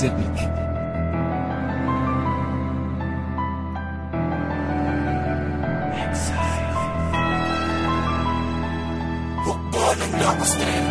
Technique. Bukbon ang lakas din.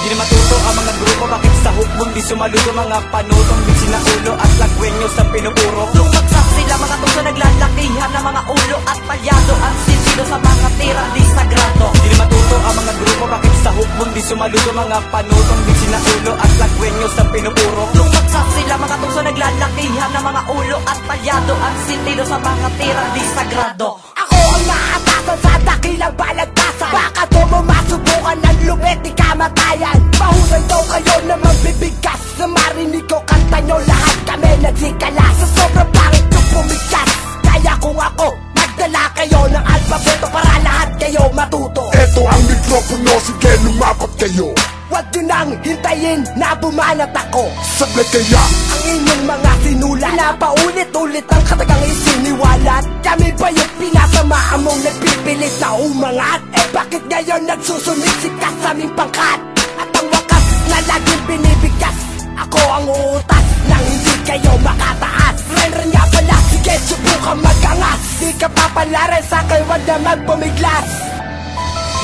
Di na matuto ang mga grupo, bakit sa hukbong di sumaludo? Mga panutong bitsin na ulo at lagwenyo sa pinupuro. Lumagsak sila mga tuso, naglalakihan ng mga ulo at palyado ang sisido sa mga tirang di sagrado. Di na matuto ang mga grupo, bakit sa hukbong di sumaludo? Mga panutong bitsin na ulo at lagwenyo sa pinupuro. Lumagsak sila mga tuso, naglalakihan ng mga ulo at palyado ang sisido sa mga tirang di sagrado. Ako ang naatasan sa dakilang balagtasan. Baka to mo masubukan ng lupit di kamatayan. Mahusay daw kayo na magbibigkas. Na marinig ko kanta nyo, lahat kami nagsikala. Sa sobrang pangit yung pumigas. Kaya kung ako, nagdala kayo ng alfabeto para lahat kayo matuto. Ito ang mikropono, sige lumapat kayo. Huwag nyo nang hintayin na bumanat ako. Sablay kaya Ang inyong mga sinulat, pinapaulit-ulit ang katagang isiniwalat. Kami ba yung pinasamaan mong nagpipilit na umangat? Eh bakit ngayon nagsusumisip ka sa aming pangkat? At ang wakas na laging binibigkas, ako ang uutas nang hindi kayo makataas. Ren nga pala, sige subukan magangas. Di ka papalaran sa akin, wag na magpumiglas.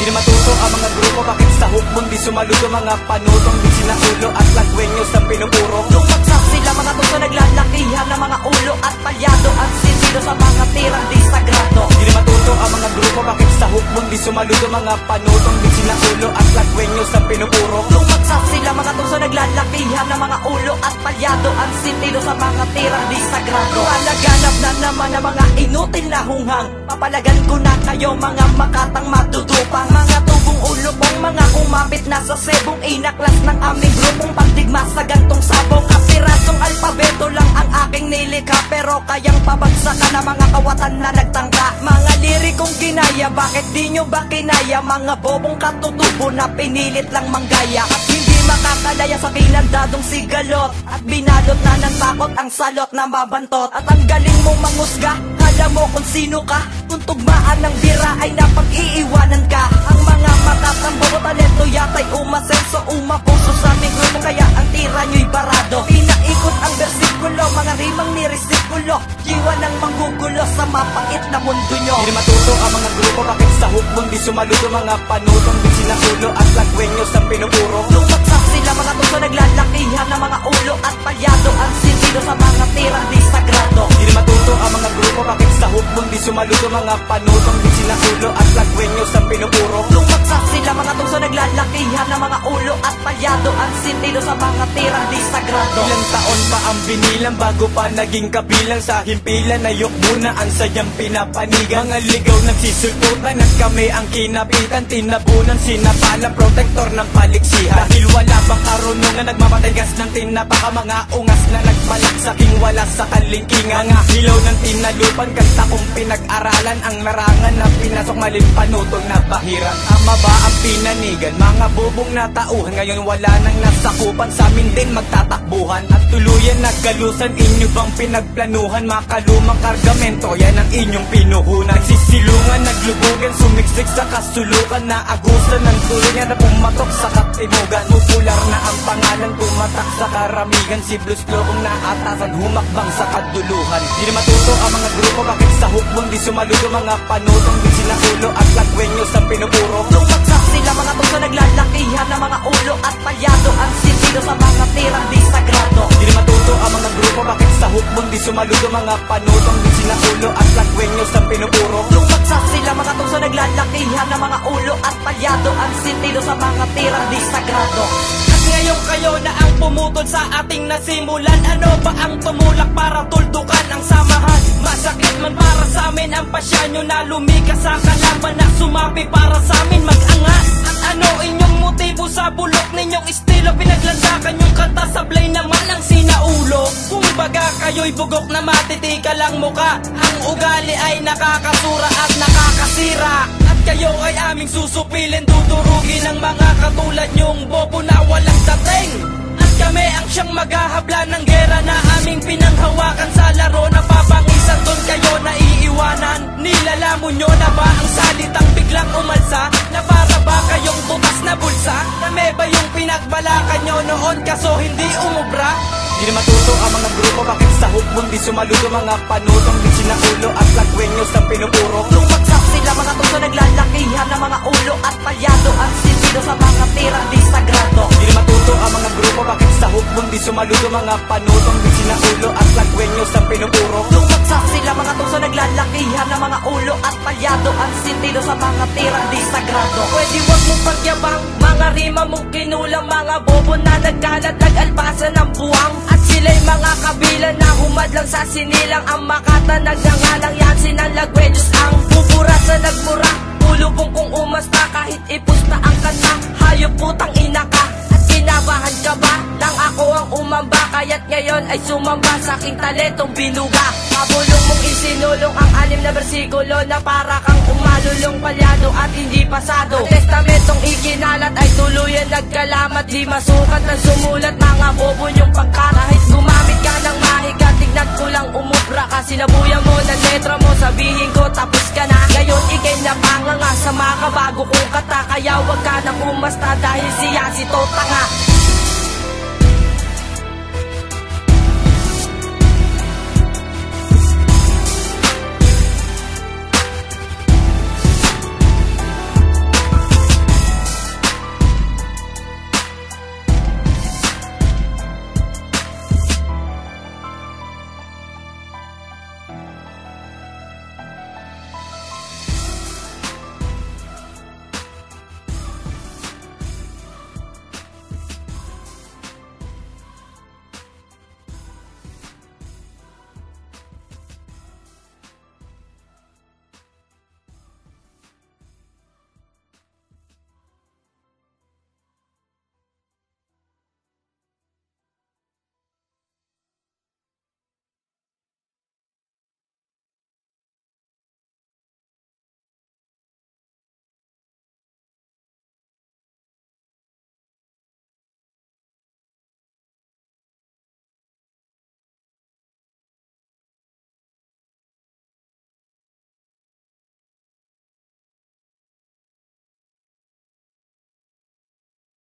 Di na matuto ang mga grupo, bakit sa hukbong di sumaludo? Mga panutong bitsin na ulo at lagwenyo sa pinupuro. Lumagsak sila mga tuso, naglalakihan ng mga ulo at palyado ang sisido sa mga tirang di sagrado. Di na matuto ang mga grupo, bakit sa hukbong di sumaludo? Mga panutong bitsin na ulo at lagwenyo sa pinupuro. Lumagsak sila mga tuso, naglalakihan ng mga ulo at palyado ang sisido sa mga tirang di sagrado. Malaganap na naman ang mga inutil na hunghang. Papalagan ko na kayo mga makatang matutupang. Mga tubong ulo pong mga kumapit na sa sebong. Inaklas ng aming grupong pagdigma sa gantong sabong. Kapirasong alpabeto lang ang aking nilikha, pero kayang pabagsakan na mga kawatan na nagtangka. Mga lirikong ginaya, bakit di nyo ba kinaya? Mga bobong katutubo na pinilit lang manggaya. At hindi makakalaya sa kinandadong sigalot. At binalot na ng takot ang salot na mabantot. At ang galing mong mangusga, alam mo kung sino ka. Kung tugmaan ng bira ay napag-iiwanan ka. Ang mga matatambo talento yata'y umasenso, umapuso sa aming grupo, kaya ang tira nyo'y barado. Pinaikot ang bersikulo, mga rimang niresikulo. Jiwa ng manggugulo sa mapakit na mundo nyo. Di na matuto ang mga grupo, bakit sa hukbong di sumaludo? Mga panutong bitsin na ulo at lagwenyo sa pinupuro. Lumagsak sila mga tuso, naglalakihan ng mga ulo at palyado ang sisido sa mga tirang di sagrado. Di na matuto ang mga grupo, bakit sa hukbong di sumaludo? Mga panutong bitsin na ulo at lagwenyo sa pinupuro. Lumagsak sila mga tuso, naglalakihan ng mga ulo at palyado ang sisido sa mga tirang di sagrado. Ilang taon pa ang binilang bago pa naging kabilang sa himpilan. Ayok muna ang sayang pinapanigan. Mga ligaw nagsisulputan at kami ang kinapitan. Tinabunan, sinapalang protektor ng paliksihan. Dahil wala bang karunungan, nagmamatay gas ng tinapaka. Mga ungas na nagbalak sa king wala sa kalingkingan. Mga hilaw ng tinalupan, kanta kong pinag-aralan. Ang larangan na pinasok, maling panutong na bahiran. Tama ba ang pinanigan? Mga bubong na tauhan, ngayon wala nang nasakupan. Sa amin din magtatakbuhan at tuluyan naggalusan. Inyo bang pinagplanuhan? Makalumang kargamento, yan ang inyong pinuhunan. Nagsisilungan, naglubugan, sumiksik sa kasulukan. Naagusan ng tulungan na pumatok sa katimugan. Popular na ang pangalan, pumatak sa karamihan. Si Blues Glow kung naatasan, humakbang sa kaduluhan. Di na matuto ang mga grupo, bakit sa hukbong di sumaludo? Mga panutong bitsin na ulo at lagwenyo sa pinupuro. Lumagsak sila mga tuso, naglalakihan ng mga ulo at palyado ang sisido sa mga tirang di sagrado. Di na matuto ang mga grupo, bakit sa hukbong di sumaludo? Mga panutong bitsin na ulo at lagwenyo sa pinupuro. Lumagsak sila mga tuso, naglalakihan ng mga ulo at palyado ang sisido sa mga tirang di sagrado. At ngayon kayo na ang pumutol sa ating nasimulan. Ano ba ang tumulak para tuldukan ang samahan? Masakit man para sa amin ang pasya nyo na lumikas sa kalaban na sumapi para sa amin mag-angas. At ano inyong motibo sa bulok ninyong estilo? Pinaglandakan yung kanta, sablay naman ang sinaulo. Kung baga kayo'y bugok na matitika lang muka. Ang ugali ay nakakasura at nakakasira. At kayo ay aming susupilin, dudurugin ang mga katulad nyong bobo na walang dating. At kami ang siyang maghahabla ng gera na aming pinanghawakan sa laro na papangisan. Doon kayo naiiwanan. Nilalamon nyo na ba ang salitang biglang umalis? noon kaso hindi umubra. Di na matuto ang mga grupo, bakit sa hukbong di sumaludo? Mga panutong di sinaulo at lagwenyos ang pinupuro. Lumagsak sila mga tuso, naglalakihan ng mga ulo at palyado ang sentido sa mga tirang di sagrado. Di na matuto ang mga grupo, bakit sa hukbong di sumaludo? Mga panutong di sinaulo at lagwenyos ang pinupuro. Lumagsak sila mga tuso, naglalakihan ng mga ulo at palyado ang sentido sa mga tirang di sagrado. Pwede wag mong pagyabang, mga rima mong kinulang. Mga bobo na nagkalat, nag-alpasan ng buwang. At sila'y mga kabilan na humadlang sa sinilang. Ang makatanag na nga lang yan, sinalagwedyos ang bubura sa nagmura. Pulubong kung umasta kahit ipusta ang kanta. Hayop putang ina ka, at kinabahan ka ba? Nang ako ang umamba, kaya't ngayon ay sumamba sa aking talentong binuga. Pabulong mong isinulong ang 6 na bersikulo na para kang umalulong, palyado at hindi pasado. Ang testamentong ikinalat ay tuluyan nagkalamat, di masukat na sumulat. Mga bobo yung pagkat, kahit gumamit ka ng mahiga, tignan ko lang umubra ka. Sinabuyan mo ng letra mo, sabihin ko tapos ka na. Ngayon ikay napanganga sa mga bago kong kata, kaya wag ka nang umasta dahil siya si Tota nga.